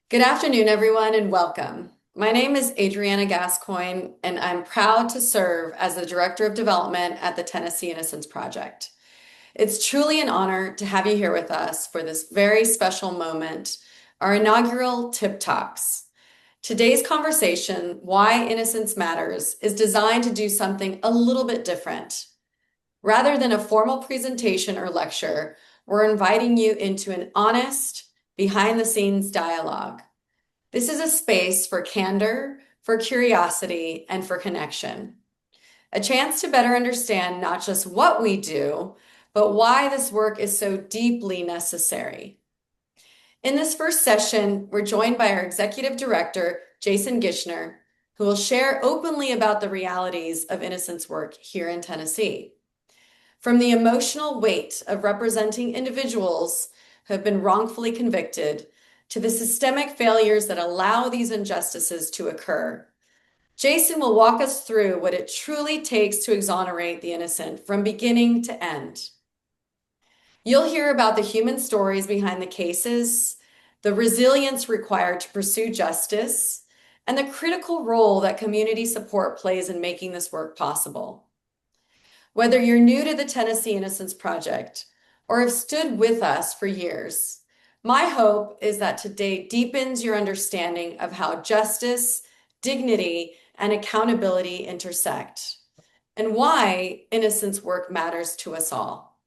Good afternoon, everyone, and welcome. My name is Adriana Gascoigne, and I'm proud to serve as the Director of Development at the Tennessee Innocence Project. It's truly an honor to have you here with us for this very special moment, our inaugural Tip Talks. Today's conversation, Why Innocence Matters, is designed to do something a little bit different. Rather than a formal presentation or lecture, we're inviting you into an honest, behind the scenes dialogue. This is a space for candor, for curiosity, and for connection. A chance to better understand not just what we do, but why this work is so deeply necessary. In this first session, we're joined by our Executive Director, Jason Gichner, who will share openly about the realities of innocence work here in Tennessee. From the emotional weight of representing individuals who have been wrongfully convicted to the systemic failures that allow these injustices to occur, Jason will walk us through what it truly takes to exonerate the innocent from beginning to end. You'll hear about the human stories behind the cases, the resilience required to pursue justice, and the critical role that community support plays in making this work possible. Whether you're new to the Tennessee Innocence Project or have stood with us for years, my hope is that today deepens your understanding of how justice, dignity, and accountability intersect, and why innocence work matters to us all.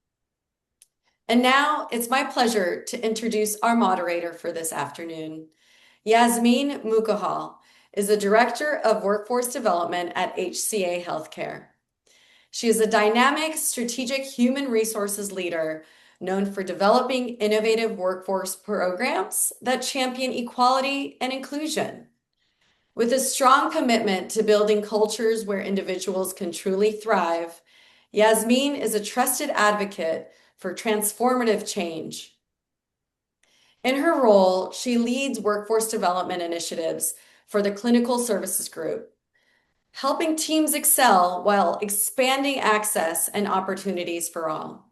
And now it's my pleasure to introduce our moderator for this afternoon. Yasmin Mukahal is the Director of Workforce Development at HCA Healthcare. She is a dynamic, strategic human resources leader known for developing innovative workforce programs that champion equality and inclusion. With a strong commitment to building cultures where individuals can truly thrive, Yasmin is a trusted advocate for transformative change. In her role, she leads workforce development initiatives for the Clinical Services Group, helping teams excel while expanding access and opportunities for all.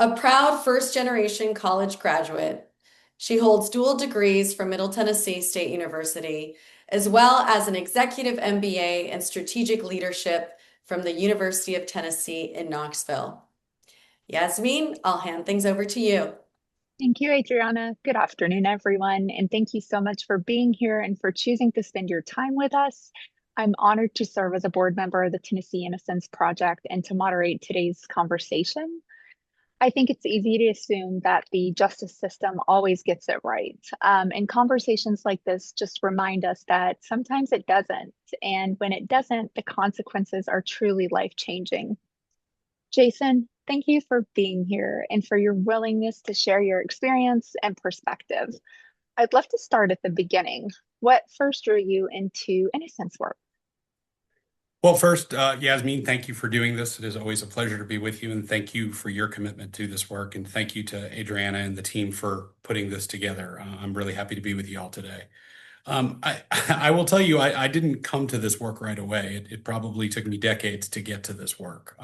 A proud first-generation college graduate, she holds dual degrees from Middle Tennessee State University, as well as an executive MBA in strategic leadership from the University of Tennessee in Knoxville. Yasmin, I'll hand things over to you. Thank you, Adriana. Good afternoon, everyone. And thank you so much for being here and for choosing to spend your time with us. I'm honored to serve as a board member of the Tennessee Innocence Project and to moderate today's conversation. I think it's easy to assume that the justice system always gets it right. And conversations like this just remind us that sometimes it doesn't. And when it doesn't, the consequences are truly life-changing. Jason, thank you for being here and for your willingness to share your experience and perspective. I'd love to start at the beginning. What first drew you into innocence work? Well, first, Yasmin, thank you for doing this. It is always a pleasure to be with you, and thank you for your commitment to this work. And thank you to Adriana and the team for putting this together. I'm really happy to be with you all today. I will tell you, I didn't come to this work right away. It probably took me decades to get to this work.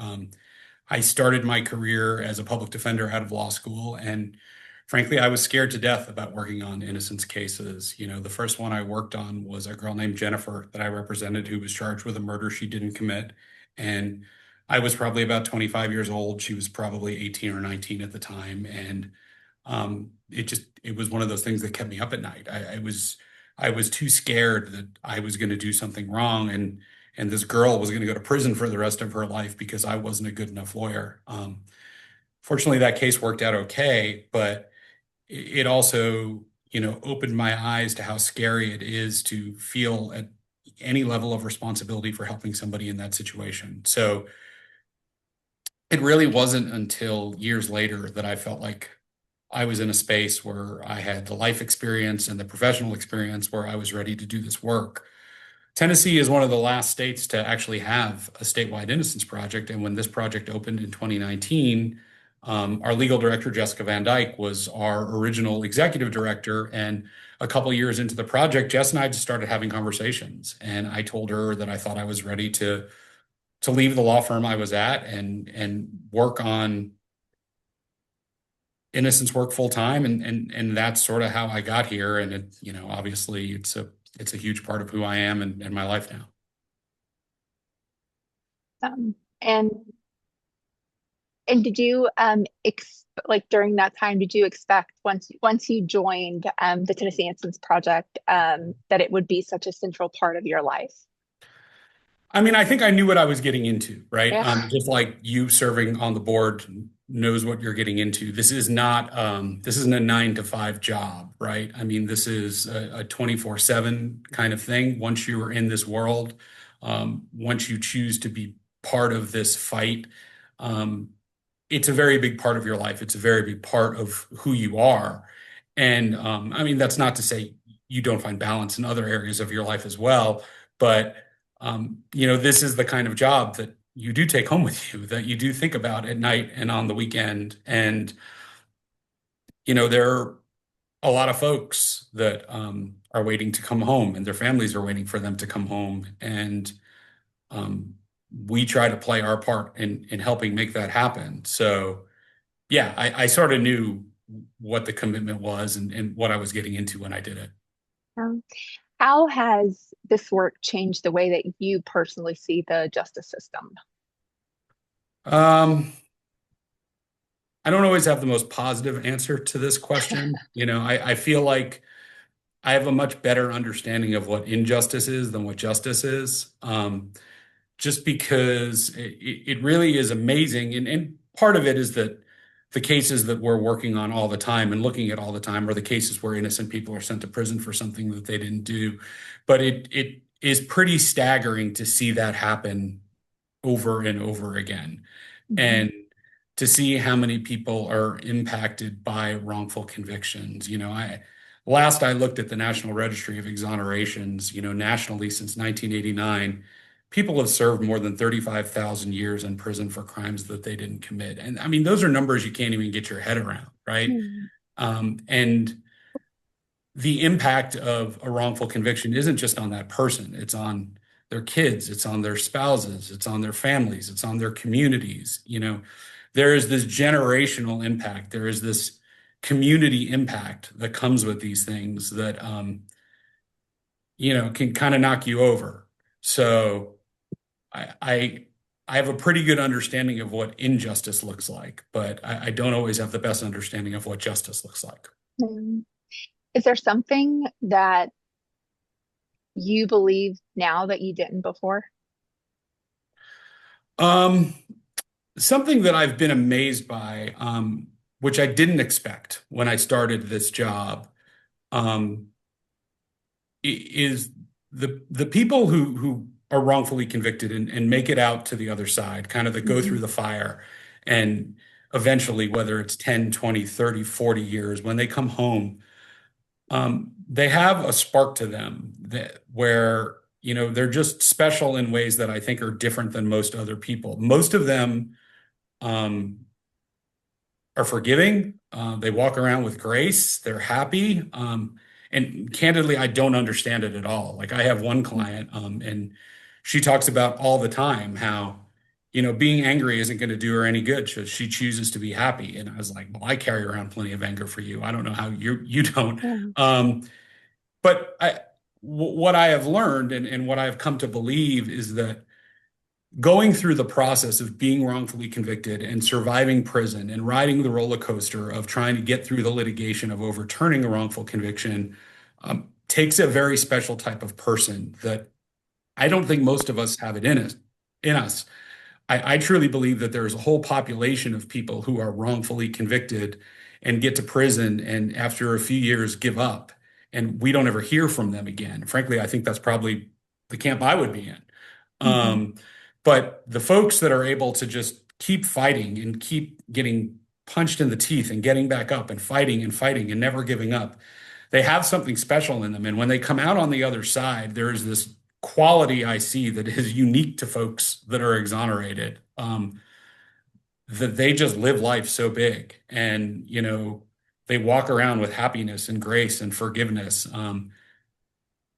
I started my career as a public defender out of law school, and frankly, I was scared to death about working on innocence cases. You know, the first one I worked on was a girl named Jennifer that I represented who was charged with a murder she didn't commit. And I was probably about 25 years old. She was probably 18 or 19 at the time. And it was one of those things that kept me up at night. I was too scared that I was going to do something wrong and this girl was going to go to prison for the rest of her life because I wasn't a good enough lawyer. Fortunately, that case worked out okay, but it also, opened my eyes to how scary it is to feel at any level of responsibility for helping somebody in that situation. So it really wasn't until years later that I felt like I was in a space where I had the life experience and the professional experience where I was ready to do this work. Tennessee is one of the last states to actually have a statewide innocence project. And when this project opened in 2019, our legal director, Jessica Van Dyke, was our original executive director. And a couple years into the project, Jess and I just started having conversations. And I told her that I thought I was ready to leave the law firm I was at and work on Innocence work full time, and that's sort of how I got here. And it, obviously it's a huge part of who I am and my life now. And did you like during that time, did you expect once you joined the Tennessee Innocence Project that it would be such a central part of your life? I mean, I think I knew what I was getting into, right? Yeah. Just like you serving on the board knows what you're getting into. This isn't a 9 to 5 job, right? I mean, this is a 24/7 kind of thing. Once you are in this world, once you choose to be part of this fight, um, it's a very big part of your life. It's a very big part of who you are. And I mean, that's not to say you don't find balance in other areas of your life as well, but this is the kind of job that you do take home with you, that you do think about at night and on the weekend. And, there are a lot of folks that are waiting to come home and their families are waiting for them to come home. And um, we try to play our part in helping make that happen. So, yeah, I sort of knew what the commitment was and what I was getting into when I did it. Um, how has this work changed the way that you personally see the justice system? Um, I don't always have the most positive answer to this question. I feel like I have a much better understanding of what injustice is than what justice is. Just because it really is amazing. And part of it is that the cases that we're working on all the time and looking at all the time are the cases where innocent people are sent to prison for something that they didn't do. But it is pretty staggering to see that happen over and over again. Mhm. And to see how many people are impacted by wrongful convictions. Last I looked at the National Registry of Exonerations, nationally since 1989, people have served more than 35,000 years in prison for crimes that they didn't commit. And I mean, those are numbers you can't even get your head around, right? Mhm. And the impact of a wrongful conviction isn't just on that person, it's on their kids, it's on their spouses, it's on their families, it's on their communities. There is this generational impact, there is this community impact that comes with these things that can kind of knock you over. So I I have a pretty good understanding of what injustice looks like, but I don't always have the best understanding of what justice looks like. Mhm. Is there something that you believe now that you didn't before? Um, Something that I've been amazed by, which I didn't expect when I started this job, um, is the people who are wrongfully convicted and make it out to the other side, kind of that go through Mhm. the fire, and eventually, whether it's 10, 20, 30, 40 years, when they come home, they have a spark to them that where, they're just special in ways that I think are different than most other people. Most of them, um, are forgiving. They walk around with grace. They're happy. And candidly, I don't understand it at all. Like I have one client, and she talks about all the time how, being angry isn't going to do her any good. She chooses to be happy. And I was like, well, I carry around plenty of anger for you. I don't know how you don't. Yeah. Um, but what I have learned and what I've come to believe is that going through the process of being wrongfully convicted and surviving prison and riding the roller coaster of trying to get through the litigation of overturning a wrongful conviction takes a very special type of person that I don't think most of us have it in us. I truly believe that there's a whole population of people who are wrongfully convicted and get to prison and after a few years give up and we don't ever hear from them again. Frankly, I think that's probably the camp I would be in. Mhm. Um, but the folks that are able to just keep fighting and keep getting punched in the teeth and getting back up and fighting and never giving up, they have something special in them. And when they come out on the other side, there is this quality I see that is unique to folks that are exonerated, that they just live life so big and, they walk around with happiness and grace and forgiveness.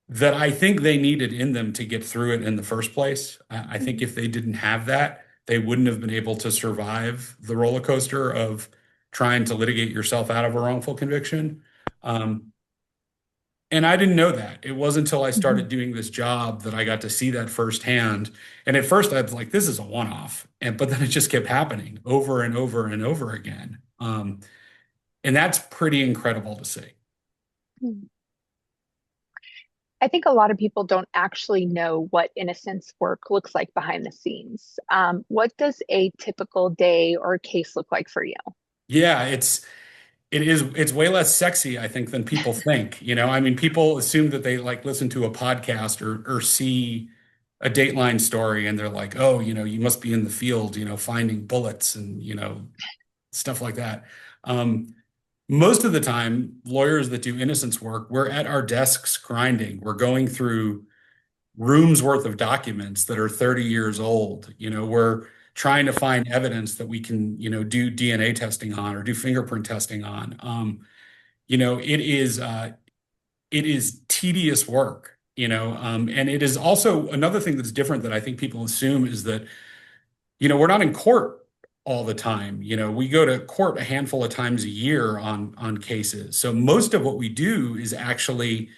That I think they needed in them to get through it in the first place. I think if they didn't have that, they wouldn't have been able to survive the roller coaster of trying to litigate yourself out of a wrongful conviction. Um, and I didn't know that. It wasn't until I started Mhm. doing this job that I got to see that firsthand. And at first I was like, this is a one-off. But then it just kept happening over and over and over again. And that's pretty incredible to see. Mhm. I think a lot of people don't actually know what innocence work looks like behind the scenes. What does a typical day or case look like for you? Yeah, it's way less sexy, I think, than people think. I mean, people assume that they like listen to a podcast or see a Dateline story and they're like, oh, you must be in the field, finding bullets and, stuff like that. Um, Most of the time, lawyers that do innocence work, we're at our desks grinding. We're going through rooms worth of documents that are 30 years old. We're trying to find evidence that we can, do DNA testing on or do fingerprint testing on. It is tedious work, and it is also another thing that's different that I think people assume is that we're not in court all the time. We go to court a handful of times a year on cases. So most of what we do is actually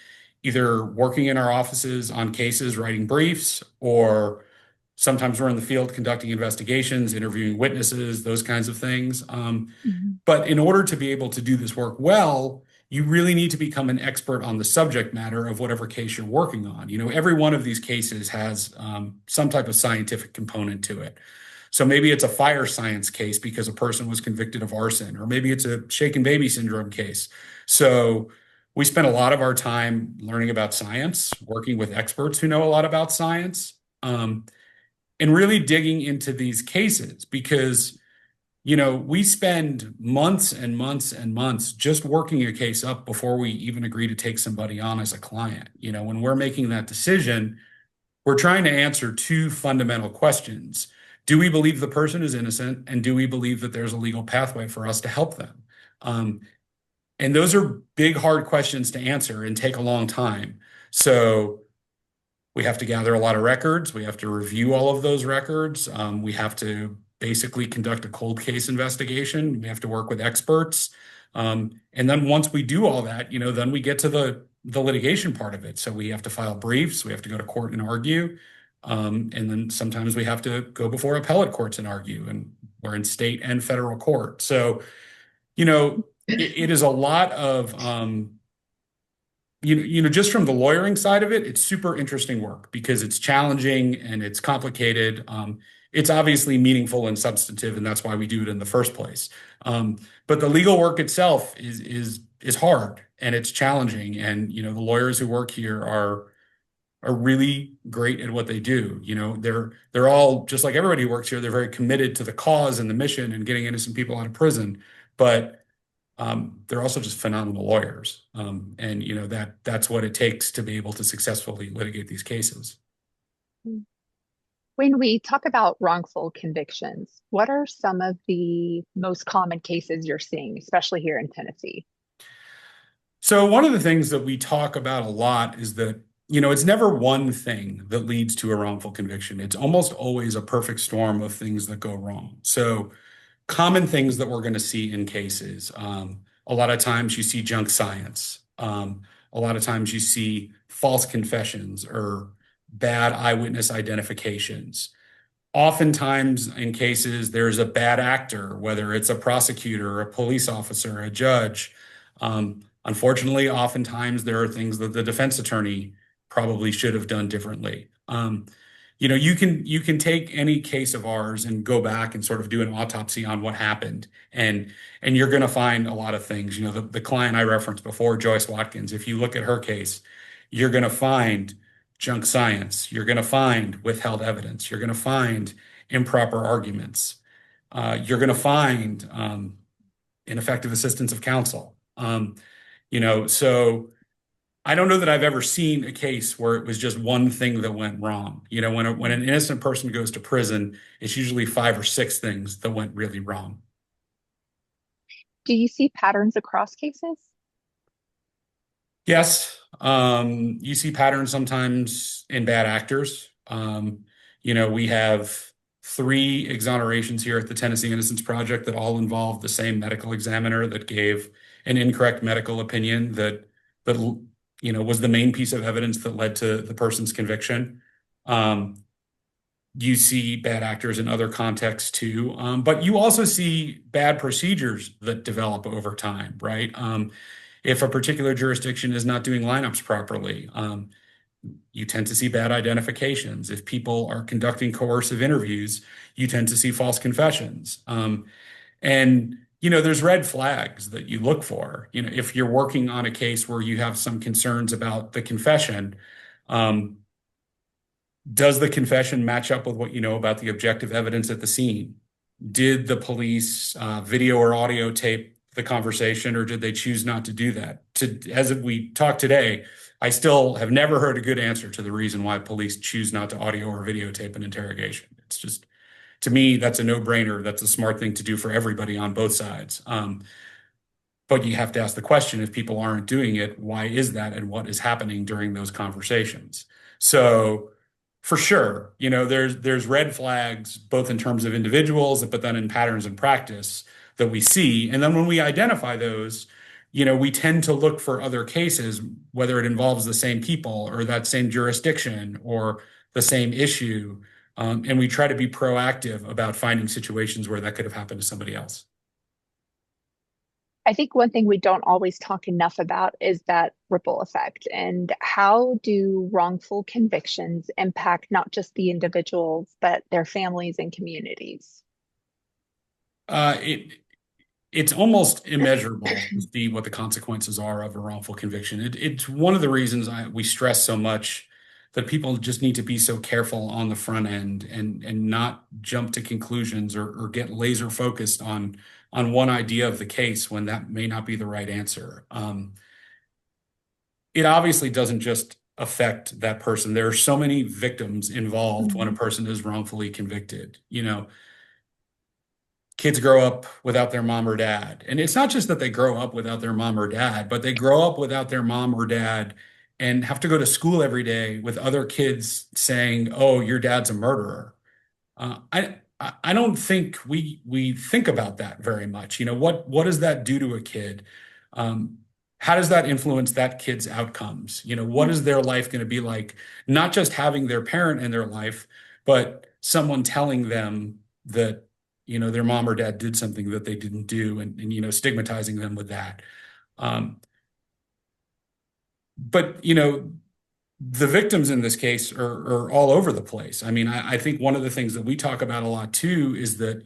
either working in our offices on cases, writing briefs, or sometimes we're in the field conducting investigations, interviewing witnesses, those kinds of things. Mhm. But in order to be able to do this work well, you really need to become an expert on the subject matter of whatever case you're working on. Every one of these cases has some type of scientific component to it. So maybe it's a fire science case because a person was convicted of arson, or maybe it's a shaken baby syndrome case. So we spend a lot of our time learning about science, working with experts who know a lot about science, and really digging into these cases because we spend months and months and months just working a case up before we even agree to take somebody on as a client. When we're making that decision, we're trying to answer two fundamental questions. Do we believe the person is innocent? And do we believe that there's a legal pathway for us to help them? Um, and those are big, hard questions to answer and take a long time. So we have to gather a lot of records. We have to review all of those records. We have to basically conduct a cold case investigation. We have to work with experts. And then once we do all that, then we get to the litigation part of it. So we have to file briefs. We have to go to court and argue. And then sometimes we have to go before appellate courts and argue. And we're in state and federal court. So, it is a lot of just from the lawyering side of it, it's super interesting work because it's challenging and it's complicated. It's obviously meaningful and substantive, and that's why we do it in the first place. But the legal work itself is hard and it's challenging. And the lawyers who work here are really great at what they do. They're all just like everybody who works here. They're very committed to the cause and the mission and getting innocent people out of prison. But they're also just phenomenal lawyers. And that's what it takes to be able to successfully litigate these cases. When we talk about wrongful convictions, what are some of the most common cases you're seeing, especially here in Tennessee? So one of the things that we talk about a lot is that, it's never one thing that leads to a wrongful conviction. It's almost always a perfect storm of things that go wrong. So common things that we're going to see in cases. A lot of times you see junk science. A lot of times you see false confessions or bad eyewitness identifications. Oftentimes in cases, there's a bad actor, whether it's a prosecutor, a police officer, a judge. Unfortunately, oftentimes there are things that the defense attorney probably should have done differently. You can take any case of ours and go back and sort of do an autopsy on what happened, and you're going to find a lot of things. The client I referenced before, Joyce Watkins. If you look at her case, you're going to find junk science. You're going to find withheld evidence. You're going to find improper arguments. You're going to find ineffective assistance of counsel. So I don't know that I've ever seen a case where it was just one thing that went wrong. When an innocent person goes to prison, it's usually five or six things that went really wrong. Do you see patterns across cases? Yes, you see patterns sometimes in bad actors. We have three exonerations here at the Tennessee Innocence Project that all involved the same medical examiner that gave an incorrect medical opinion that was the main piece of evidence that led to the person's conviction. You see bad actors in other contexts too, but you also see bad procedures that develop over time, right? If a particular jurisdiction is not doing lineups properly, you tend to see bad identifications. If people are conducting coercive interviews, you tend to see false confessions. And there's red flags that you look for. If you're working on a case where you have some concerns about the confession, does the confession match up with what you know about the objective evidence at the scene? Did the police video or audio tape the conversation, or did they choose not to do that? As we talk today, I still have never heard a good answer to the reason why police choose not to audio or videotape an interrogation. It's just, to me, that's a no-brainer. That's a smart thing to do for everybody on both sides. But you have to ask the question, if people aren't doing it, why is that, and what is happening during those conversations? So for sure, there's red flags, both in terms of individuals, but then in patterns and practice that we see. And then when we identify those, we tend to look for other cases, whether it involves the same people or that same jurisdiction or the same issue. And we try to be proactive about finding situations where that could have happened to somebody else. I think one thing we don't always talk enough about is that ripple effect, and how do wrongful convictions impact not just the individuals, but their families and communities? It's almost immeasurable to see what the consequences are of a wrongful conviction. It's one of the reasons we stress so much that people just need to be so careful on the front end and not jump to conclusions or get laser focused on one idea of the case when that may not be the right answer. It obviously doesn't just affect that person. There are so many victims involved when a person is wrongfully convicted. Kids grow up without their mom or dad. And it's not just that they grow up without their mom or dad, but they grow up without their mom or dad and have to go to school every day with other kids saying, "Oh, your dad's a murderer." I don't think we think about that very much. What does that do to a kid? How does that influence that kid's outcomes? What is their life going to be like? Not just having their parent in their life, but someone telling them that their mom or dad did something that they didn't do, and stigmatizing them with that. But the victims in this case are all over the place. I mean, I think one of the things that we talk about a lot too is that,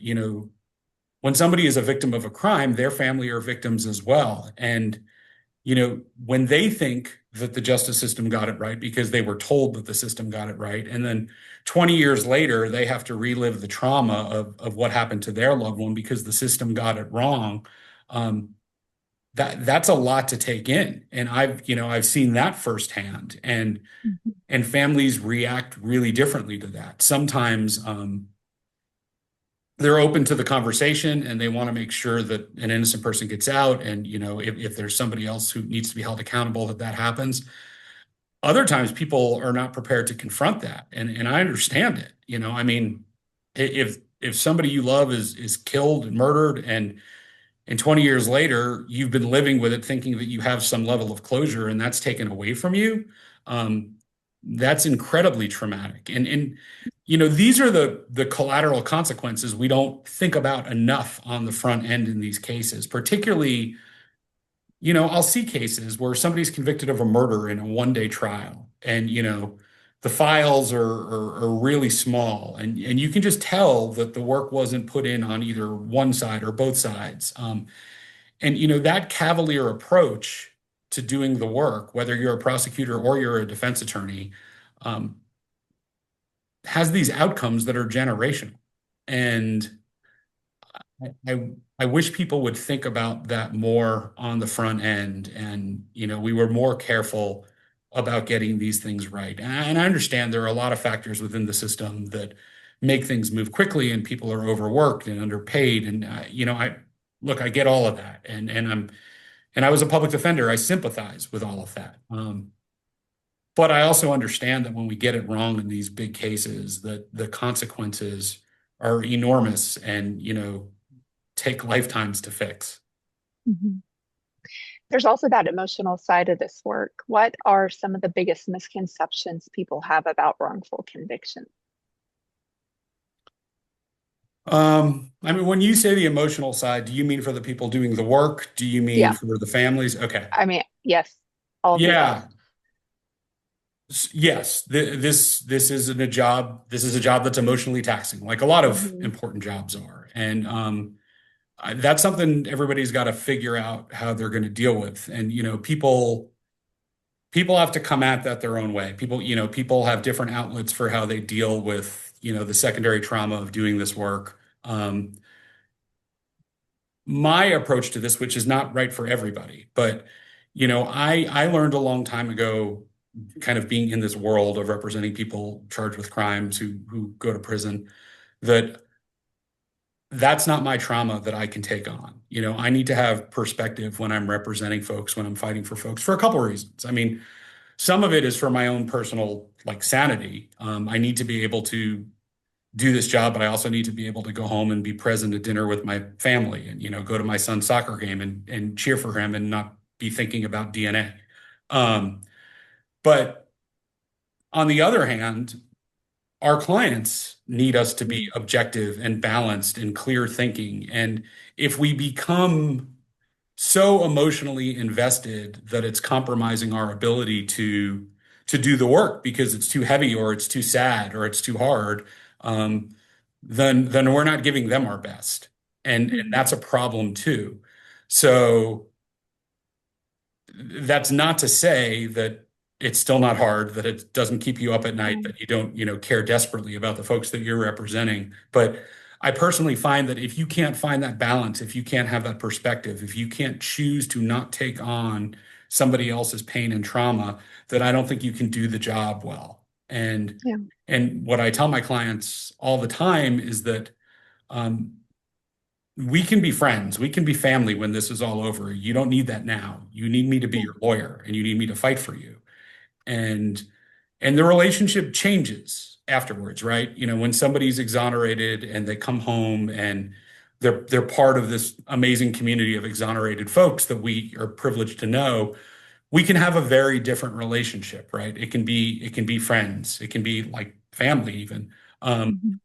when somebody is a victim of a crime, their family are victims as well. And, when they think that the justice system got it right because they were told that the system got it right, and then 20 years later, they have to relive the trauma of what happened to their loved one because the system got it wrong. That's a lot to take in. And I've seen that firsthand, and families react really differently to that. Sometimes they're open to the conversation and they want to make sure that an innocent person gets out. And, if there's somebody else who needs to be held accountable, that happens. Other times people are not prepared to confront that. And I understand it. I mean, if somebody you love is killed and murdered, and 20 years later, you've been living with it thinking that you have some level of closure, and that's taken away from you, that's incredibly traumatic. And these are the collateral consequences we don't think about enough on the front end in these cases. Particularly, I'll see cases where somebody's convicted of a murder in a one-day trial, and the files are really small, and you can just tell that the work wasn't put in on either one side or both sides. And that cavalier approach to doing the work, whether you're a prosecutor or you're a defense attorney, has these outcomes that are generational. And I wish people would think about that more on the front end, and we were more careful about getting these things right. And I understand there are a lot of factors within the system that make things move quickly, and people are overworked and underpaid. And I get all of that, and I was a public defender. I sympathize with all of that. But I also understand that when we get it wrong in these big cases, that the consequences are enormous and, take lifetimes to fix. Mhm. There's also that emotional side of this work. What are some of the biggest misconceptions people have about wrongful conviction? I mean, when you say the emotional side, do you mean for the people doing the work? Do you mean Yeah, for the families? Okay. I mean, yes, all of the above. Yeah. Yes. This isn't a job. This is a job that's emotionally taxing, like a lot of Hmm. important jobs are. And that's something everybody's got to figure out how they're going to deal with. And, people have to come at that their own way. People have different outlets for how they deal with, the secondary trauma of doing this work. My approach to this, which is not right for everybody, but I learned a long time ago, kind of being in this world of representing people charged with crimes who go to prison, that that's not my trauma that I can take on. I need to have perspective when I'm representing folks, when I'm fighting for folks, for a couple of reasons. I mean, some of it is for my own personal like sanity. I need to be able to do this job, but I also need to be able to go home and be present at dinner with my family and, go to my son's soccer game and cheer for him and not be thinking about DNA. But on the other hand, our clients need us to be Mm. objective and balanced and clear thinking. And if we become so emotionally invested that it's compromising our ability to do the work because it's too heavy or it's too sad or it's too hard, um, then we're not giving them our best, and Mhm. that's a problem too. So that's not to say that it's still not hard, that it doesn't keep you up at night, Yeah. that you don't, care desperately about the folks that you're representing. But I personally find that if you can't find that balance, if you can't have that perspective, if you can't choose to not take on somebody else's pain and trauma, that I don't think you can do the job well. Yeah. And what I tell my clients all the time is that um, we can be friends. We can be family when this is all over. You don't need that now. You need me to be Yeah. your lawyer and you need me to fight for you. And the relationship changes afterwards, right? When somebody's exonerated and they come home and they're part of this amazing community of exonerated folks that we are privileged to know, we can have a very different relationship, right? It can be friends, it can be like family even. Um, Mhm.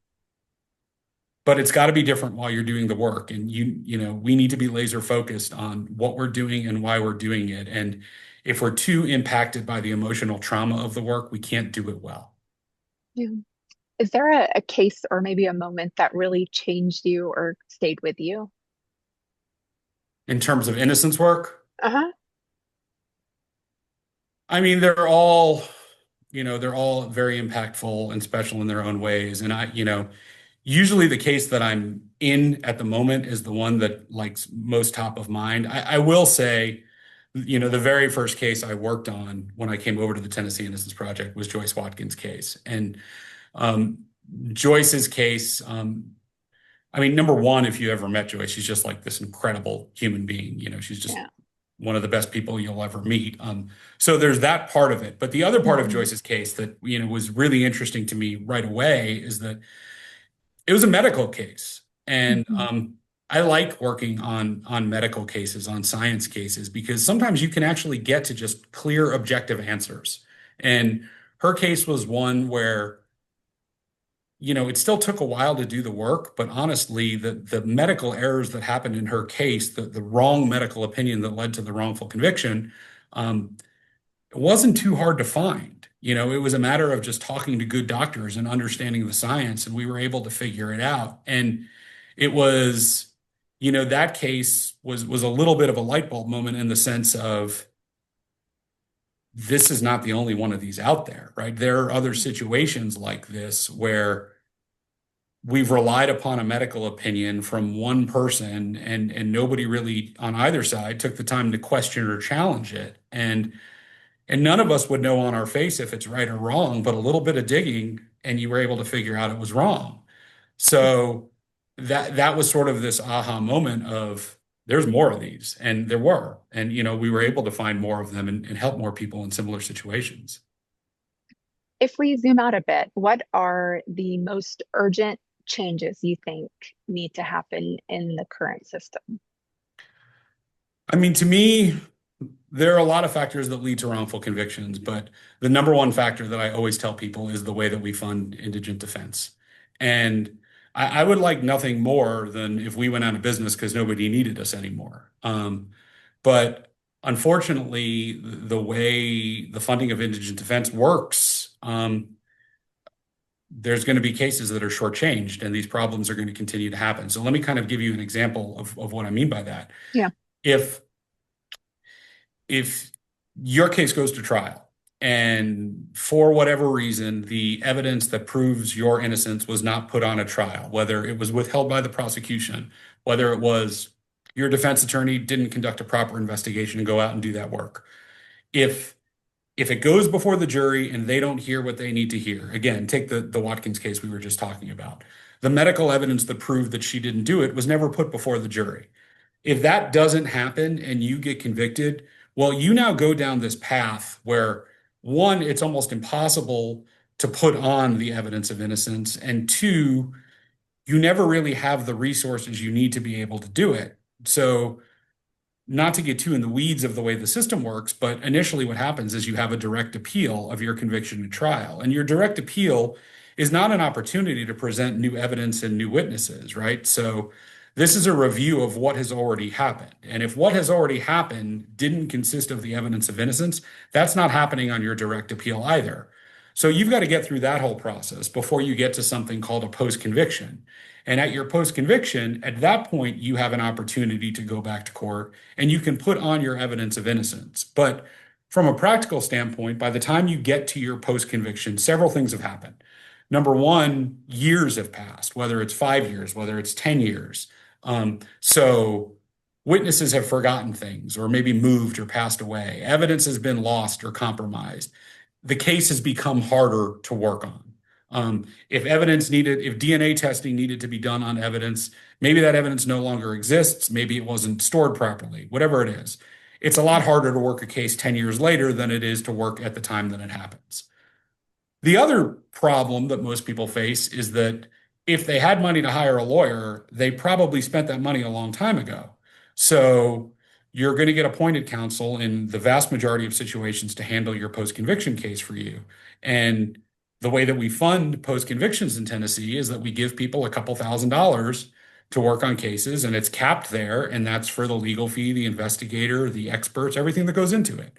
but it's got to be different while you're doing the work. And we need to be laser focused on what we're doing and why we're doing it. And if we're too impacted by the emotional trauma of the work, we can't do it well. Yeah. Is there a case or maybe a moment that really changed you or stayed with you? In terms of innocence work, Uh-huh. I mean, they're all very impactful and special in their own ways. And usually the case that I'm in at the moment is the one that likes most top of mind. I will say, the very first case I worked on when I came over to the Tennessee Innocence Project was Joyce Watkins' case. And um, Joyce's case, I mean, number one, if you ever met Joyce, she's just like this incredible human being. She's just Yeah. one of the best people you'll ever meet. So there's that part of it. But the other part of Hmm. Joyce's case that, was really interesting to me right away is that it was a medical case. And Hmm. I like working on medical cases, on science cases, because sometimes you can actually get to just clear, objective answers. And her case was one where it still took a while to do the work, but honestly, the medical errors that happened in her case, the wrong medical opinion that led to the wrongful conviction, um, it wasn't too hard to find. It was a matter of just talking to good doctors and understanding the science, and we were able to figure it out. And it was, that case was a little bit of a light bulb moment in the sense of this is not the only one of these out there, right? There are other situations like this where we've relied upon a medical opinion from one person and nobody really on either side took the time to question or challenge it. And none of us would know on our face if it's right or wrong, but a little bit of digging and you were able to figure out it was wrong. So that was sort of this aha moment of there's more of these, and there were. And we were able to find more of them and help more people in similar situations. If we zoom out a bit, what are the most urgent changes you think need to happen in the current system? I mean, to me, there are a lot of factors that lead to wrongful convictions, but the number one factor that I always tell people is the way that we fund indigent defense. And I would like nothing more than if we went out of business because nobody needed us anymore. But unfortunately, the way the funding of indigent defense works, there's going to be cases that are shortchanged, and these problems are going to continue to happen. So let me kind of give you an example of what I mean by that. Yeah. If if your case goes to trial and for whatever reason, the evidence that proves your innocence was not put on a trial, whether it was withheld by the prosecution, whether it was your defense attorney didn't conduct a proper investigation and go out and do that work. If if it goes before the jury and they don't hear what they need to hear, again, take the Watkins case we were just talking about. The medical evidence that proved that she didn't do it was never put before the jury. If that doesn't happen and you get convicted, well, you now go down this path where one, it's almost impossible to put on the evidence of innocence, and two, you never really have the resources you need to be able to do it. So, not to get too in the weeds of the way the system works, but initially what happens is you have a direct appeal of your conviction at trial. And your direct appeal is not an opportunity to present new evidence and new witnesses, right? So this is a review of what has already happened. And if what has already happened didn't consist of the evidence of innocence, that's not happening on your direct appeal either. So you've got to get through that whole process before you get to something called a post-conviction. And at your post-conviction, at that point, you have an opportunity to go back to court and you can put on your evidence of innocence. But from a practical standpoint, by the time you get to your post-conviction, several things have happened. Number one, years have passed, whether it's 5 years, whether it's 10 years. So witnesses have forgotten things or maybe moved or passed away. Evidence has been lost or compromised. The case has become harder to work on. If DNA testing needed to be done on evidence, maybe that evidence no longer exists. Maybe it wasn't stored properly, whatever it is. It's a lot harder to work a case 10 years later than it is to work at the time that it happens. The other problem that most people face is that if they had money to hire a lawyer, they probably spent that money a long time ago. So you're going to get appointed counsel in the vast majority of situations to handle your post-conviction case for you. And the way that we fund post-convictions in Tennessee is that we give people a couple $1,000s to work on cases, and it's capped there, and that's for the legal fee, the investigator, the experts, everything that goes into it.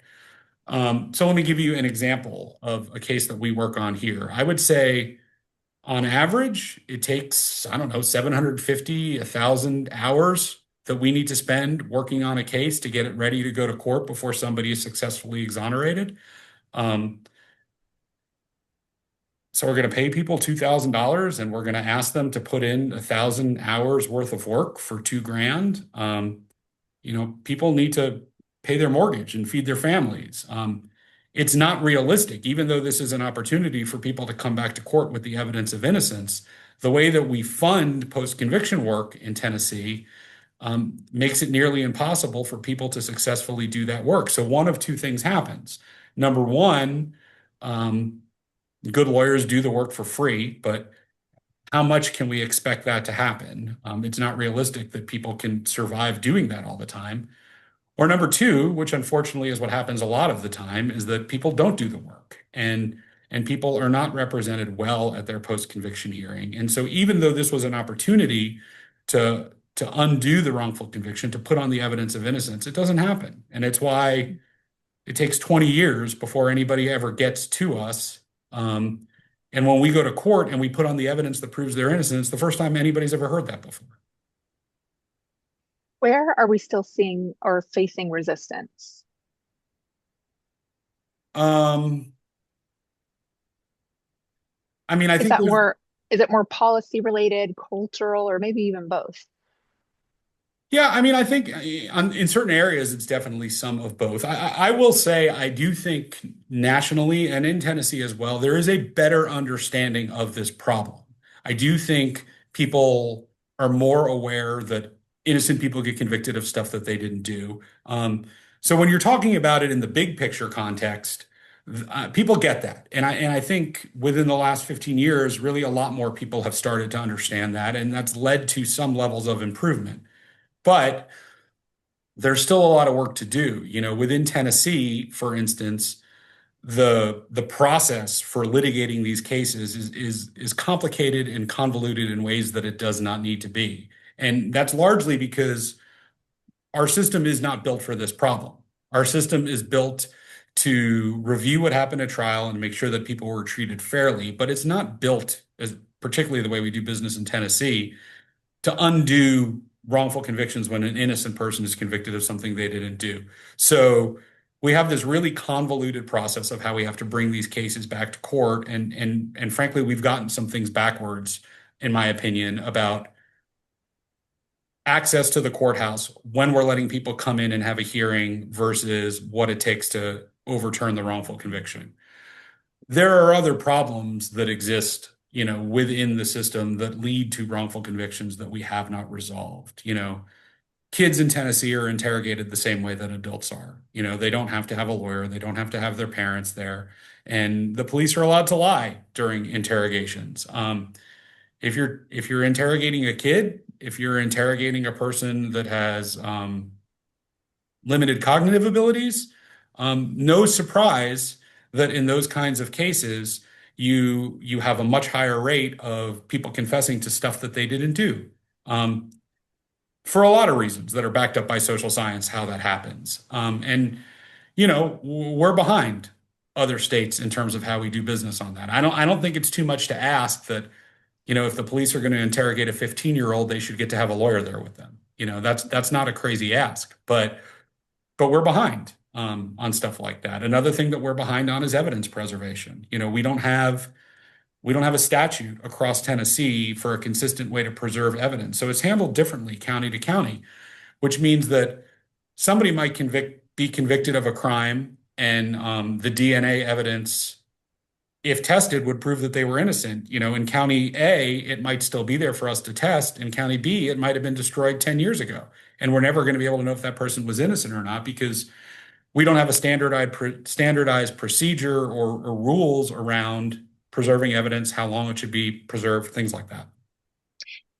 So let me give you an example of a case that we work on here. I would say on average, it takes, I don't know, 750, 1,000 hours that we need to spend working on a case to get it ready to go to court before somebody is successfully exonerated. So we're going to pay people $2,000 and we're going to ask them to put in 1,000 hours worth of work for $2,000. People need to pay their mortgage and feed their families. It's not realistic, even though this is an opportunity for people to come back to court with the evidence of innocence. The way that we fund post-conviction work in Tennessee makes it nearly impossible for people to successfully do that work. So one of two things happens. Number one, good lawyers do the work for free, but how much can we expect that to happen? It's not realistic that people can survive doing that all the time. Or number two, which unfortunately is what happens a lot of the time, is that people don't do the work and people are not represented well at their post-conviction hearing. And so even though this was an opportunity to undo the wrongful conviction, to put on the evidence of innocence, it doesn't happen. And it's why it takes 20 years before anybody ever gets to us. And when we go to court and we put on the evidence that proves their innocence, the first time anybody's ever heard that before. Where are we still seeing or facing resistance? I mean, I Is think that more, is it more policy related, cultural, or maybe even both? Yeah, I mean, I think in certain areas, it's definitely some of both. I will say, I do think nationally and in Tennessee as well, there is a better understanding of this problem. I do think people are more aware that innocent people get convicted of stuff that they didn't do. So when you're talking about it in the big picture context, People get that. And I think within the last 15 years, really a lot more people have started to understand that, and that's led to some levels of improvement. But there's still a lot of work to do. Within Tennessee, for instance, the process for litigating these cases is complicated and convoluted in ways that it does not need to be. And that's largely because our system is not built for this problem. Our system is built to review what happened at trial and make sure that people were treated fairly, but it's not built, as particularly the way we do business in Tennessee, to undo wrongful convictions when an innocent person is convicted of something they didn't do. So we have this really convoluted process of how we have to bring these cases back to court, and frankly, we've gotten some things backwards, in my opinion, about access to the courthouse when we're letting people come in and have a hearing versus what it takes to overturn the wrongful conviction. There are other problems that exist, within the system that lead to wrongful convictions that we have not resolved. Kids in Tennessee are interrogated the same way that adults are. They don't have to have a lawyer, they don't have to have their parents there, and the police are allowed to lie during interrogations. If you're interrogating a kid, if you're interrogating a person that has limited cognitive abilities, no surprise that in those kinds of cases, you have a much higher rate of people confessing to stuff that they didn't do. For a lot of reasons that are backed up by social science, how that happens. And we're behind other states in terms of how we do business on that. I don't think it's too much to ask that, if the police are going to interrogate a 15-year-old, they should get to have a lawyer there with them. That's not a crazy ask, but we're behind on stuff like that. Another thing that we're behind on is evidence preservation. We don't have a statute across Tennessee for a consistent way to preserve evidence. So it's handled differently county to county, which means that somebody might be convicted of a crime, and the DNA evidence, if tested, would prove that they were innocent. In County A, it might still be there for us to test. In County B, it might have been destroyed 10 years ago. And we're never going to be able to know if that person was innocent or not because we don't have a standardized procedure or rules around preserving evidence, how long it should be preserved, things like that.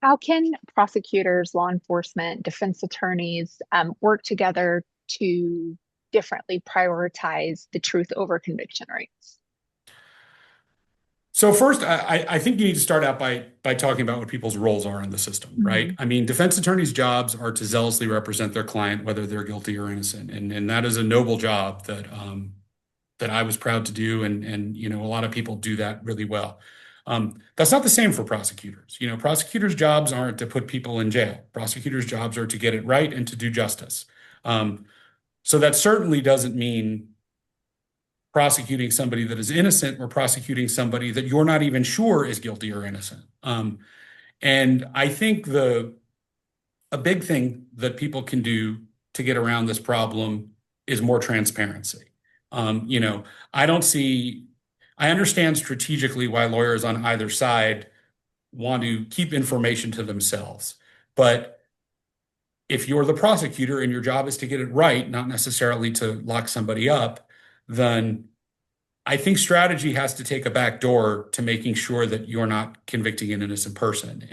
How can prosecutors, law enforcement, defense attorneys work together to differently prioritize the truth over conviction rates? So first, I think you need to start out by talking about what people's roles are in the system, right? I mean, defense attorneys' jobs are to zealously represent their client, whether they're guilty or innocent, and that is a noble job that I was proud to do, and a lot of people do that really well. That's not the same for prosecutors. Prosecutors' jobs aren't to put people in jail. Prosecutors' jobs are to get it right and to do justice. So that certainly doesn't mean prosecuting somebody that is innocent or prosecuting somebody that you're not even sure is guilty or innocent. And I think a big thing that people can do to get around this problem is more transparency. I understand strategically why lawyers on either side want to keep information to themselves. But if you're the prosecutor and your job is to get it right, not necessarily to lock somebody up, then I think strategy has to take a back door to making sure that you're not convicting an innocent person.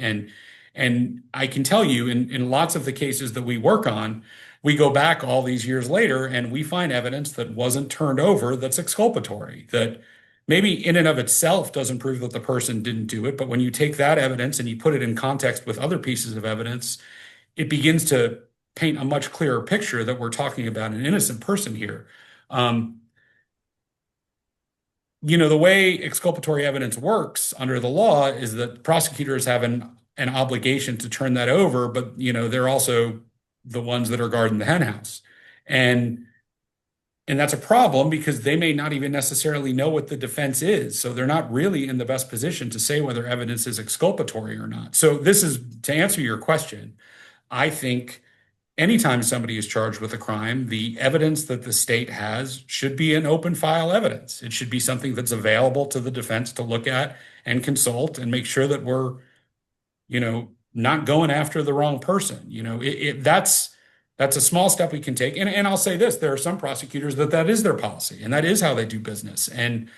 And I can tell you in lots of the cases that we work on, we go back all these years later and we find evidence that wasn't turned over that's exculpatory, that maybe in and of itself doesn't prove that the person didn't do it. But when you take that evidence and you put it in context with other pieces of evidence, it begins to paint a much clearer picture that we're talking about an innocent person here. The way exculpatory evidence works under the law is that prosecutors have an obligation to turn that over, but they're also the ones that are guarding the henhouse. And that's a problem because they may not even necessarily know what the defense is. So they're not really in the best position to say whether evidence is exculpatory or not. So this is to answer your question. I think anytime somebody is charged with a crime, the evidence that the state has should be an open file evidence. It should be something that's available to the defense to look at and consult and make sure that we're, not going after the wrong person. That's a small step we can take. And I'll say this, there are some prosecutors that is their policy and that is how they do business. I'm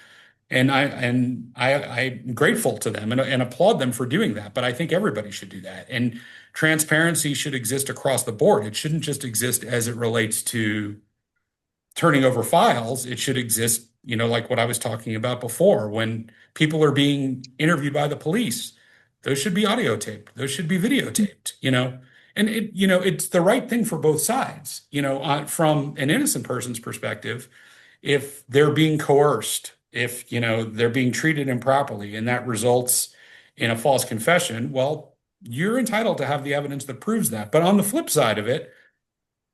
grateful to them and applaud them for doing that. But I think everybody should do that. And transparency should exist across the board. It shouldn't just exist as it relates to turning over files. It should exist, like what I was talking about before, when people are being interviewed by the police, those should be audio taped. Those should be videotaped. And it's the right thing for both sides, from an innocent person's perspective. If they're being coerced, if they're being treated improperly and that results in a false confession, well, you're entitled to have the evidence that proves that. But on the flip side of it,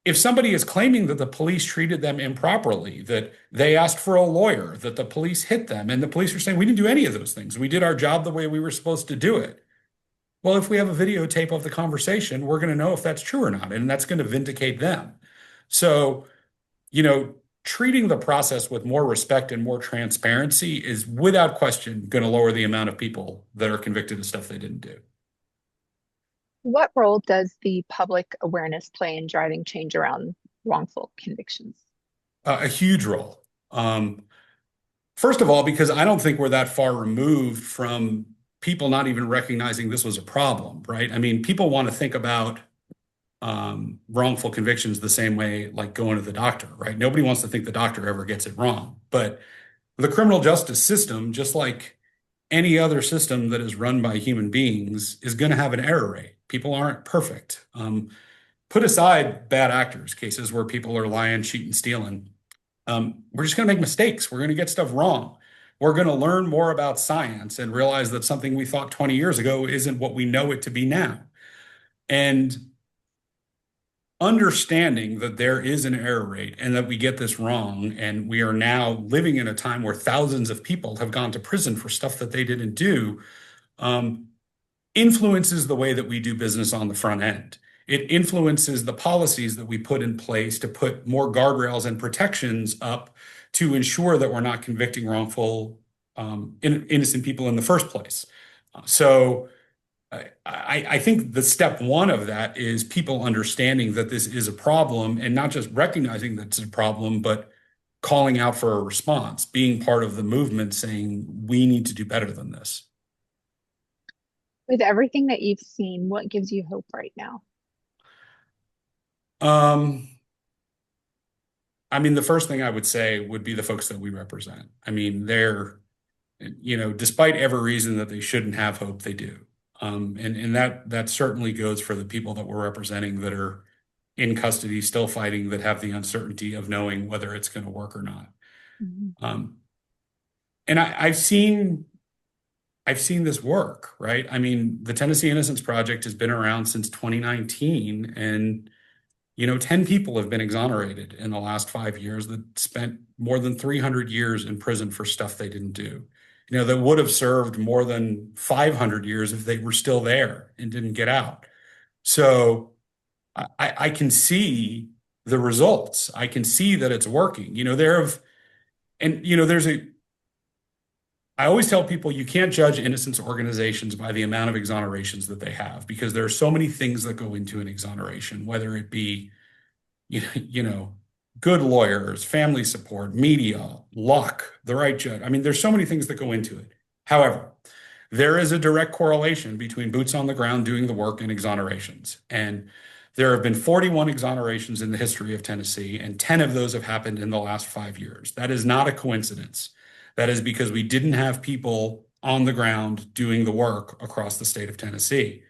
if somebody is claiming that the police treated them improperly, that they asked for a lawyer, that the police hit them, and the police are saying, we didn't do any of those things. We did our job the way we were supposed to do it. Well, if we have a videotape of the conversation, we're going to know if that's true or not, and that's going to vindicate them. So, treating the process with more respect and more transparency is without question going to lower the amount of people that are convicted of stuff they didn't do. What role does the public awareness play in driving change around wrongful convictions? A huge role. First of all, because I don't think we're that far removed from people not even recognizing this was a problem, right? I mean, people want to think about wrongful convictions the same way, like going to the doctor, right? Nobody wants to think the doctor ever gets it wrong. But the criminal justice system, just like any other system that is run by human beings, is going to have an error rate. People aren't perfect. Put aside bad actors, cases where people are lying, cheating, stealing. We're just going to make mistakes. We're going to get stuff wrong. We're going to learn more about science and realize that something we thought 20 years ago isn't what we know it to be now. And understanding that there is an error rate and that we get this wrong, and we are now living in a time where thousands of people have gone to prison for stuff that they didn't do, influences the way that we do business on the front end. It influences the policies that we put in place to put more guardrails and protections up to ensure that we're not convicting wrongful, innocent people in the first place. So I think the step one of that is people understanding that this is a problem and not just recognizing that it's a problem, but calling out for a response, being part of the movement saying, we need to do better than this. With everything that you've seen, what gives you hope right now? I mean, the first thing I would say would be the folks that we represent. I mean, they're, despite every reason that they shouldn't have hope, they do. And that certainly goes for the people that we're representing that are in custody, still fighting, that have the uncertainty of knowing whether it's going to work or not. Mm-hmm. And I've seen this work, right? I mean, the Tennessee Innocence Project has been around since 2019, and 10 people have been exonerated in the last 5 years that spent more than 300 years in prison for stuff they didn't do. That would have served more than 500 years if they were still there and didn't get out. So I can see the results. I can see that it's working. I always tell people you can't judge innocence organizations by the amount of exonerations that they have, because there are so many things that go into an exoneration, whether it be, good lawyers, family support, media, luck, the right judge. I mean, there's so many things that go into it. However, there is a direct correlation between boots on the ground doing the work and exonerations. And there have been 41 exonerations in the history of Tennessee, and 10 of those have happened in the last 5 years. That is not a coincidence. That is because we didn't have people on the ground doing the work across the state of Tennessee.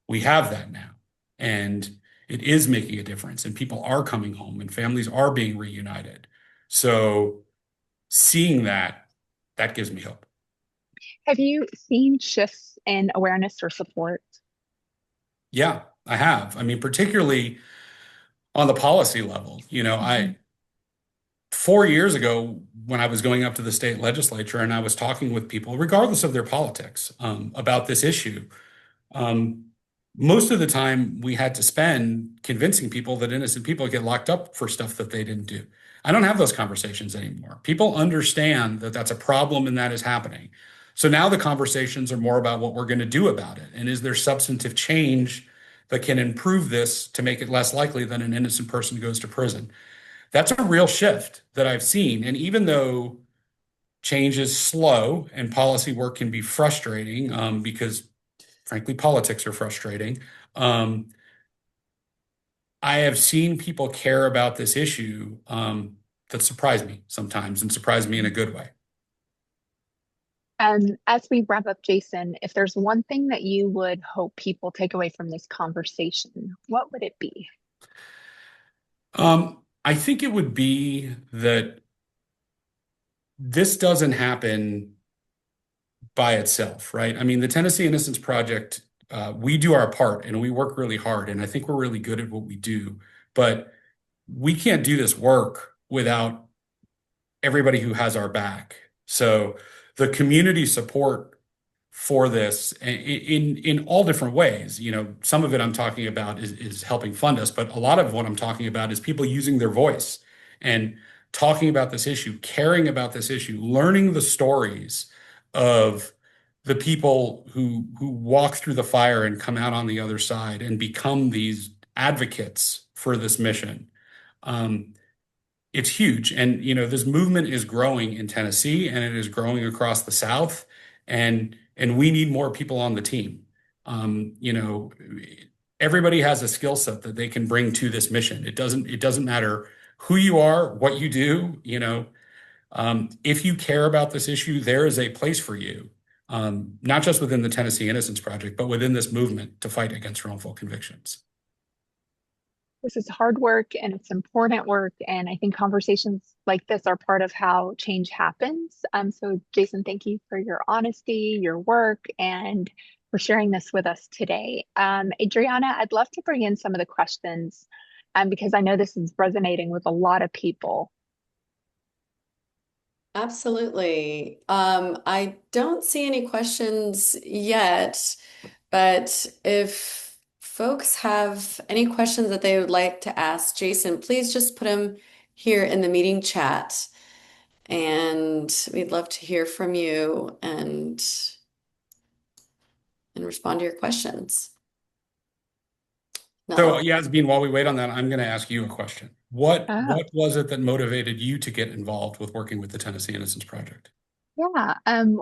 We have that now. And it is making a difference, and people are coming home and families are being reunited. So seeing that gives me hope. Have you seen shifts in awareness or support? Yeah, I have. I mean, particularly on the policy level. 4 years ago, when I was going up to the state legislature and I was talking with people, regardless of their politics, about this issue, most of the time we had to spend convincing people that innocent people get locked up for stuff that they didn't do. I don't have those conversations anymore. People understand that that's a problem and that is happening. So now the conversations are more about what we're going to do about it. And is there substantive change that can improve this to make it less likely that an innocent person goes to prison. That's a real shift that I've seen. And even though change is slow and policy work can be frustrating, because frankly, politics are frustrating. Um, I have seen people care about this issue, that surprise me sometimes and surprise me in a good way. And as we wrap up, Jason, if there's one thing that you would hope people take away from this conversation, what would it be? I think it would be that this doesn't happen by itself, right? I mean, the Tennessee Innocence Project, we do our part and we work really hard, and I think we're really good at what we do. But we can't do this work without everybody who has our back. So the community support for this in all different ways. Some of it I'm talking about is helping fund us, but a lot of what I'm talking about is people using their voice and talking about this issue, caring about this issue, learning the stories of the people who walk through the fire and come out on the other side and become these advocates for this mission. Um, it's huge. And, this movement is growing in Tennessee and it is growing across the South. And we need more people on the team. Um, you know, Everybody has a skill set that they can bring to this mission. It doesn't matter who you are, what you do, if you care about this issue, there is a place for you. Not just within the Tennessee Innocence Project, but within this movement to fight against wrongful convictions. This is hard work and it's important work. And I think conversations like this are part of how change happens. So, Jason, thank you for your honesty, your work, and for sharing this with us today. Adriana, I'd love to bring in some of the questions because I know this is resonating with a lot of people. Absolutely. I don't see any questions yet, but if folks have any questions that they would like to ask Jason, please just put them here in the meeting chat. And we'd love to hear from you and respond to your questions. So, No. Yasmin, while we wait on that, I'm going to ask you a question. What Oh. what was it that motivated you to get involved with working with the Tennessee Innocence Project? Yeah,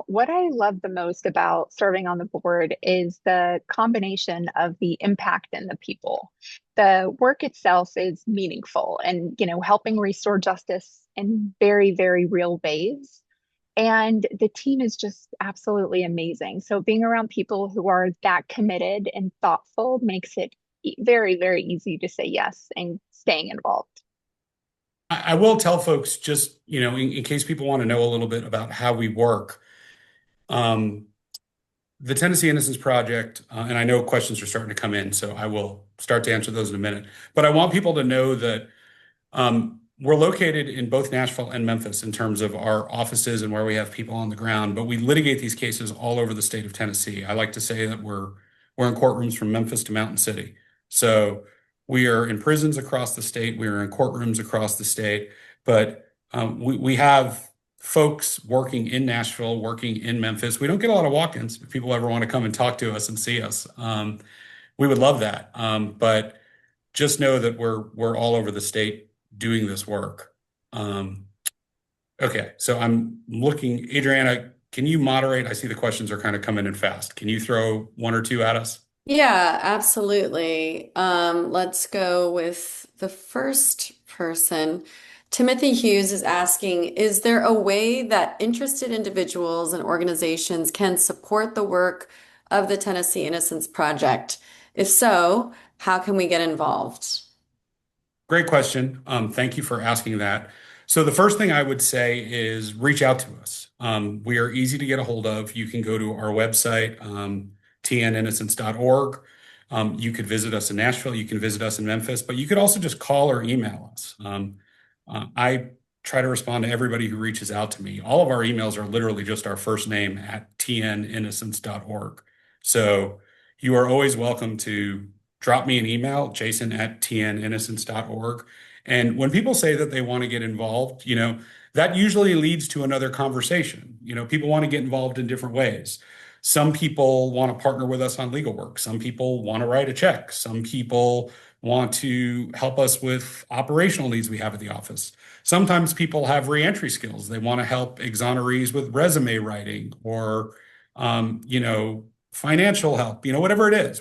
what I love the most about serving on the board is the combination of the impact and the people. The work itself is meaningful and, helping restore justice in very, very real ways. And the team is just absolutely amazing. So being around people who are that committed and thoughtful makes it very, very easy to say yes and staying involved. I will tell folks just, in case people want to know a little bit about how we work. Um, the Tennessee Innocence Project, and I know questions are starting to come in, so I will start to answer those in a minute. But I want people to know that we're located in both Nashville and Memphis in terms of our offices and where we have people on the ground, but we litigate these cases all over the state of Tennessee. I like to say that we're in courtrooms from Memphis to Mountain City. So we are in prisons across the state, we are in courtrooms across the state, but we have folks working in Nashville, working in Memphis. We don't get a lot of walk-ins. If people ever want to come and talk to us and see us, we would love that. But just know that we're all over the state doing this work. Okay, so I'm looking, Adriana, can you moderate? I see the questions are kind of coming in fast. Can you throw one or two at us? Yeah, absolutely. Let's go with the first person. Timothy Hughes is asking, is there a way that interested individuals and organizations can support the work of the Tennessee Innocence Project? If so, how can we get involved? Great question. Thank you for asking that. So the first thing I would say is reach out to us. We are easy to get a hold of. You can go to our website, tninnocence.org. You could visit us in Nashville. You can visit us in Memphis, but you could also just call or email us. I try to respond to everybody who reaches out to me. All of our emails are literally just our first name at tninnocence.org. So you are always welcome to drop me an email, jason@tninnocence.org. And when people say that they want to get involved, that usually leads to another conversation. People want to get involved in different ways. Some people want to partner with us on legal work. Some people want to write a check. Some people want to help us with operational needs we have at the office. Sometimes people have reentry skills. They want to help exonerees with resume writing or, financial help, whatever it is.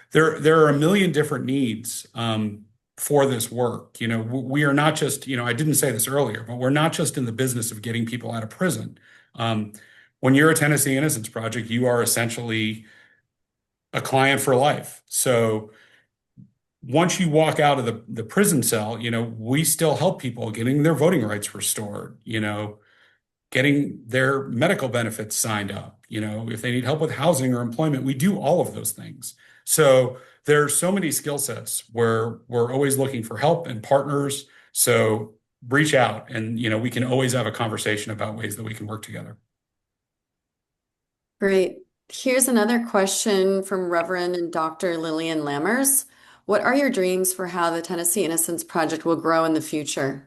There are a million different needs for this work. We are not just, I didn't say this earlier, but we're not just in the business of getting people out of prison. When you're a Tennessee Innocence Project, you are essentially a client for life. So once you walk out of the prison cell, we still help people getting their voting rights restored, getting their medical benefits signed up, if they need help with housing or employment, we do all of those things. So there are so many skill sets where we're always looking for help and partners. So reach out and, we can always have a conversation about ways that we can work together. Great. Here's another question from Reverend and Dr. Lillian Lammers. What are your dreams for how the Tennessee Innocence Project will grow in the future?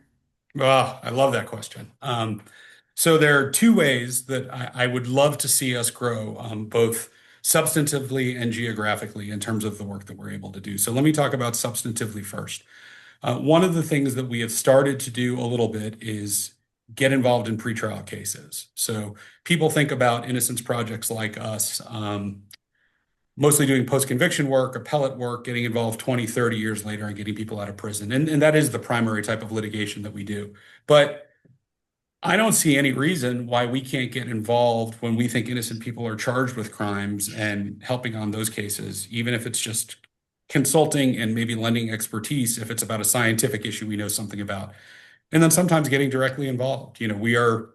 Oh, I love that question. So there are two ways that I would love to see us grow, both substantively and geographically in terms of the work that we're able to do. So let me talk about substantively first. One of the things that we have started to do a little bit is get involved in pretrial cases. So people think about innocence projects like us, mostly doing post-conviction work, appellate work, getting involved 20, 30 years later and getting people out of prison. And that is the primary type of litigation that we do. But I don't see any reason why we can't get involved when we think innocent people are charged with crimes and helping on those cases, even if it's just consulting and maybe lending expertise if it's about a scientific issue we know something about. And then sometimes getting directly involved. We are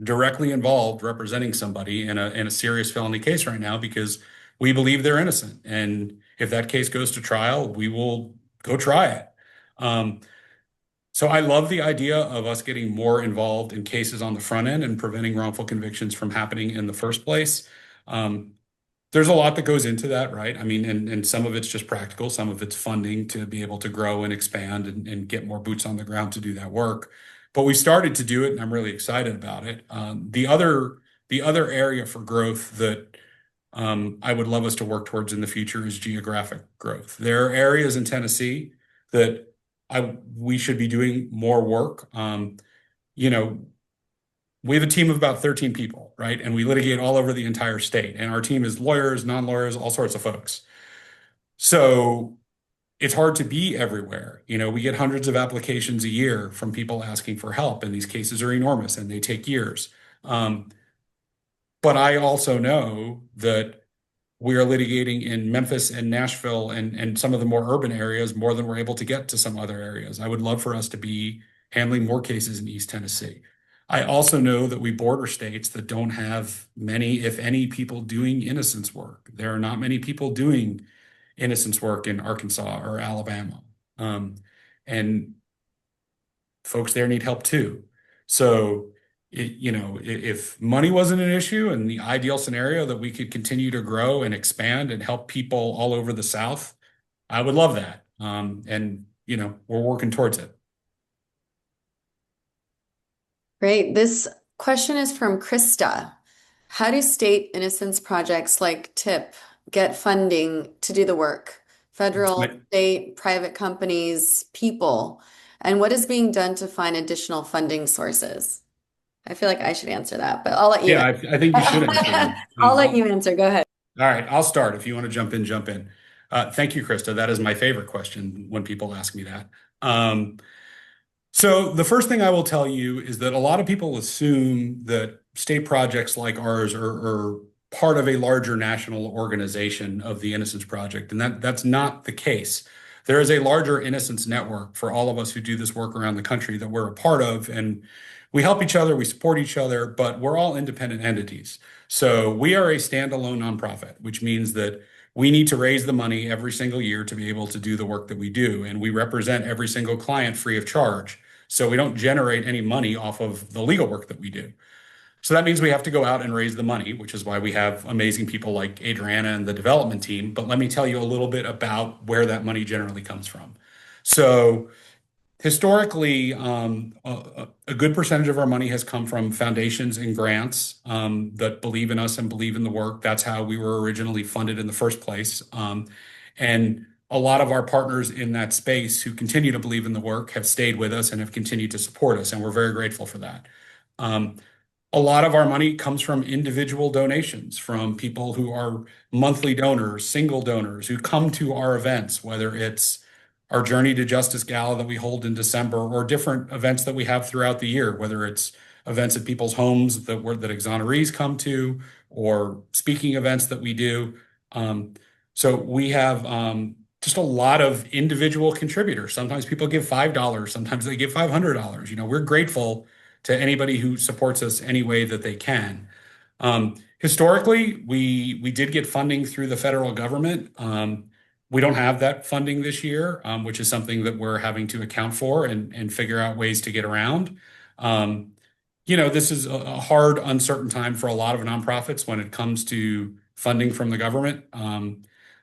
directly involved representing somebody in a serious felony case right now because we believe they're innocent. And if that case goes to trial, we will go try it. So I love the idea of us getting more involved in cases on the front end and preventing wrongful convictions from happening in the first place. There's a lot that goes into that, right? I mean, and some of it's just practical, some of it's funding to be able to grow and expand and get more boots on the ground to do that work. But we started to do it, and I'm really excited about it. The other area for growth that I would love us to work towards in the future is geographic growth. There are areas in Tennessee that we should be doing more work. We have a team of about 13 people, right? And we litigate all over the entire state. And our team is lawyers, non-lawyers, all sorts of folks. So it's hard to be everywhere. We get hundreds of applications a year from people asking for help, and these cases are enormous and they take years. But I also know that we are litigating in Memphis and Nashville and some of the more urban areas more than we're able to get to some other areas. I would love for us to be handling more cases in East Tennessee. I also know that we border states that don't have many, if any, people doing innocence work. There are not many people doing innocence work in Arkansas or Alabama. And folks there need help too. So if money wasn't an issue and the ideal scenario that we could continue to grow and expand and help people all over the South, I would love that. And we're working towards it. Great. This question is from Krista. How do state innocence projects like TIP get funding to do the work? Federal, state, private companies, people, and what is being done to find additional funding sources? I feel like I should answer that, but I'll let you. Yeah, I think you should answer. I'll let you answer. Go ahead. All right, I'll start. If you want to jump in, jump in. Thank you, Krista. That is my favorite question when people ask me that. So the first thing I will tell you is that a lot of people assume that state projects like ours are part of a larger national organization of the Innocence Project, and that's not the case. There is a larger Innocence network for all of us who do this work around the country that we're a part of, and we help each other, we support each other, but we're all independent entities. So we are a standalone nonprofit, which means that we need to raise the money every single year to be able to do the work that we do, and we represent every single client free of charge. So we don't generate any money off of the legal work that we do. So that means we have to go out and raise the money, which is why we have amazing people like Adriana and the development team. But let me tell you a little bit about where that money generally comes from. So Historically, a good percentage of our money has come from foundations and grants that believe in us and believe in the work. That's how we were originally funded in the first place. And a lot of our partners in that space who continue to believe in the work have stayed with us and have continued to support us, and we're very grateful for that. Um, a lot of our money comes from individual donations from people who are monthly donors, single donors who come to our events, whether it's our Journey to Justice Gala that we hold in December or different events that we have throughout the year, whether it's events at people's homes that exonerees come to or speaking events that we do. Um, so we have just a lot of individual contributors. Sometimes people give $5, sometimes they give $500. We're grateful to anybody who supports us any way that they can. Historically, we did get funding through the federal government. We don't have that funding this year, which is something that we're having to account for and figure out ways to get around. Um, this is a hard, uncertain time for a lot of nonprofits when it comes to funding from the government.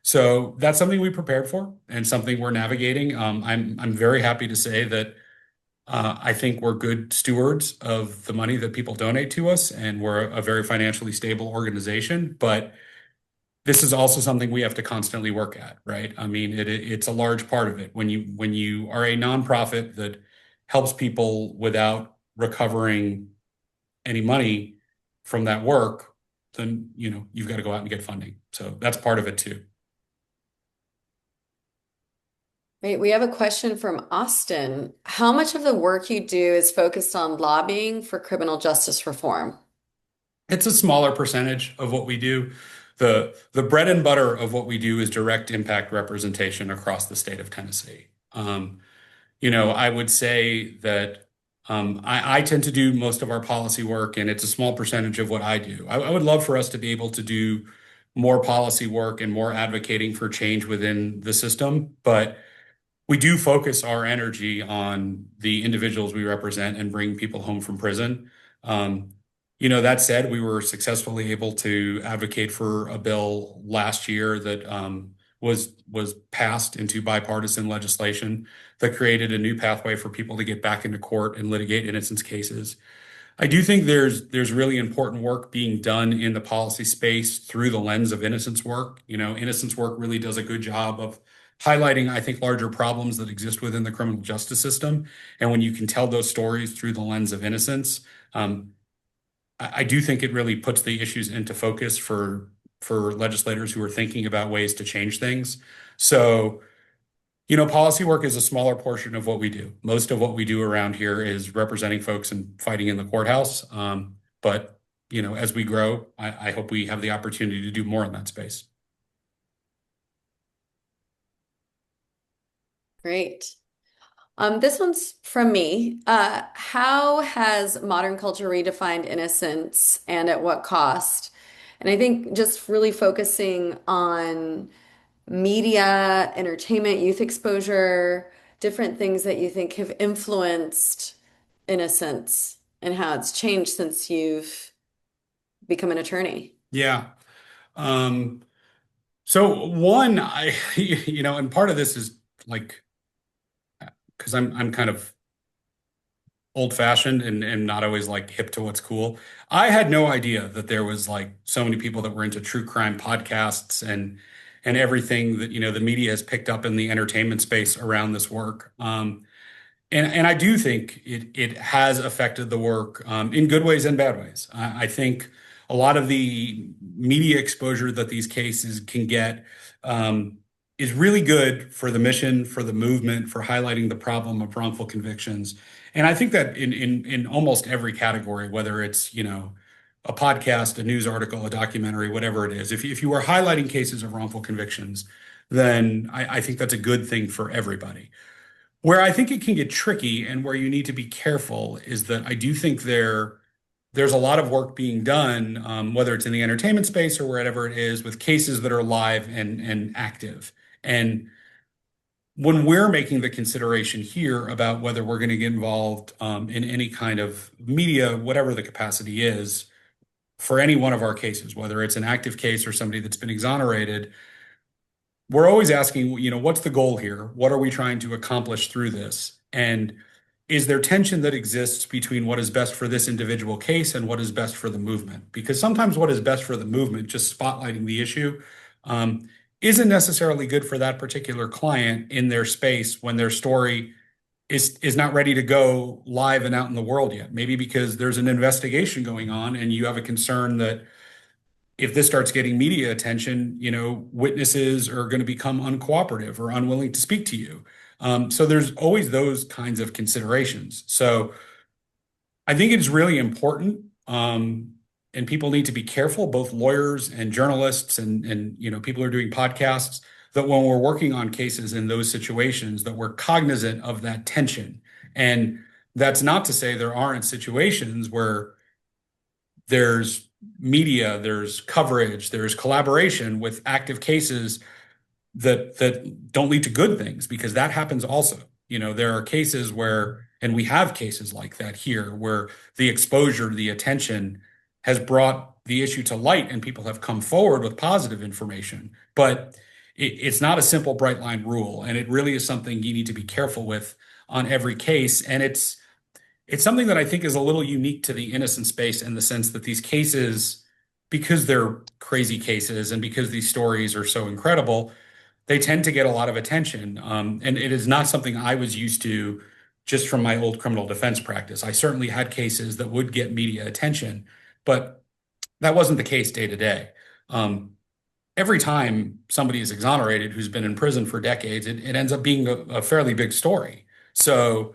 So that's something we prepared for and something we're navigating. I'm very happy to say that I think we're good stewards of the money that people donate to us, and we're a very financially stable organization. But this is also something we have to constantly work at, right? I mean, it's a large part of it. When you are a nonprofit that helps people without recovering any money from that work, then you've got to go out and get funding. So that's part of it too. Great. We have a question from Austin. How much of the work you do is focused on lobbying for criminal justice reform? It's a smaller percentage of what we do. The bread and butter of what we do is direct impact representation across the state of Tennessee. I would say that I tend to do most of our policy work, and it's a small percentage of what I do. I would love for us to be able to do more policy work and more advocating for change within the system, but we do focus our energy on the individuals we represent and bring people home from prison. Um, that said, we were successfully able to advocate for a bill last year that was passed into bipartisan legislation that created a new pathway for people to get back into court and litigate innocence cases. I do think there's really important work being done in the policy space through the lens of innocence work. Innocence work really does a good job of highlighting, I think, larger problems that exist within the criminal justice system. And when you can tell those stories through the lens of innocence, I do think it really puts the issues into focus for legislators who are thinking about ways to change things. So, policy work is a smaller portion of what we do. Most of what we do around here is representing folks and fighting in the courthouse. But, as we grow, I hope we have the opportunity to do more in that space. Great. This one's from me. How has modern culture redefined innocence and at what cost? And I think just really focusing on media, entertainment, youth exposure, different things that you think have influenced innocence and how it's changed since you've become an attorney. Yeah. Um, so one, and part of this is like, because I'm kind of old fashioned and not always like hip to what's cool. I had no idea that there was like so many people that were into true crime podcasts and everything that the media has picked up in the entertainment space around this work. And I do think it has affected the work in good ways and bad ways. I think a lot of the media exposure that these cases can get is really good for the mission, for the movement, for highlighting the problem of wrongful convictions. And I think that in almost every category, whether it's a podcast, a news article, a documentary, whatever it is, if you are highlighting cases of wrongful convictions, then I think that's a good thing for everybody. Where I think it can get tricky and where you need to be careful is that I do think there's a lot of work being done, whether it's in the entertainment space or wherever it is, with cases that are live and active. And when we're making the consideration here about whether we're going to get involved in any kind of media, whatever the capacity is, for any one of our cases, whether it's an active case or somebody that's been exonerated, we're always asking, what's the goal here? What are we trying to accomplish through this? And is there tension that exists between what is best for this individual case and what is best for the movement? Because sometimes what is best for the movement, just spotlighting the issue, um, isn't necessarily good for that particular client in their space when their story is not ready to go live and out in the world yet. Maybe because there's an investigation going on and you have a concern that if this starts getting media attention, witnesses are going to become uncooperative or unwilling to speak to you. So there's always those kinds of considerations. So I think it's really important, and people need to be careful, both lawyers and journalists and people who are doing podcasts, that when we're working on cases in those situations, that we're cognizant of that tension. And that's not to say there aren't situations where there's media, there's coverage, there's collaboration with active cases that don't lead to good things, because that happens also. There are cases where, and we have cases like that here, where the exposure, the attention has brought the issue to light and people have come forward with positive information. But it's not a simple bright line rule, and it really is something you need to be careful with on every case. And it's something that I think is a little unique to the innocent space, in the sense that these cases, because they're crazy cases and because these stories are so incredible, they tend to get a lot of attention. And it is not something I was used to just from my old criminal defense practice. I certainly had cases that would get media attention, but that wasn't the case day to day. Every time somebody is exonerated who's been in prison for decades, it ends up being a fairly big story. So,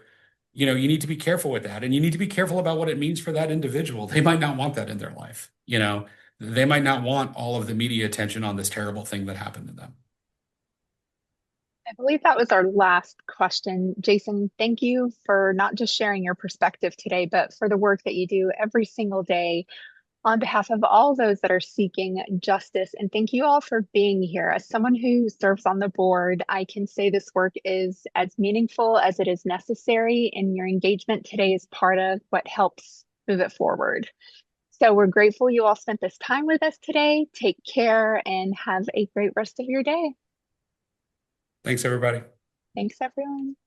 you need to be careful with that, and you need to be careful about what it means for that individual. They might not want that in their life. They might not want all of the media attention on this terrible thing that happened to them. I believe that was our last question. Jason, thank you for not just sharing your perspective today, but for the work that you do every single day on behalf of all those that are seeking justice. And thank you all for being here. As someone who serves on the board, I can say this work is as meaningful as it is necessary, and your engagement today is part of what helps move it forward. So we're grateful you all spent this time with us today. Take care and have a great rest of your day. Thanks, everybody. Thanks, everyone.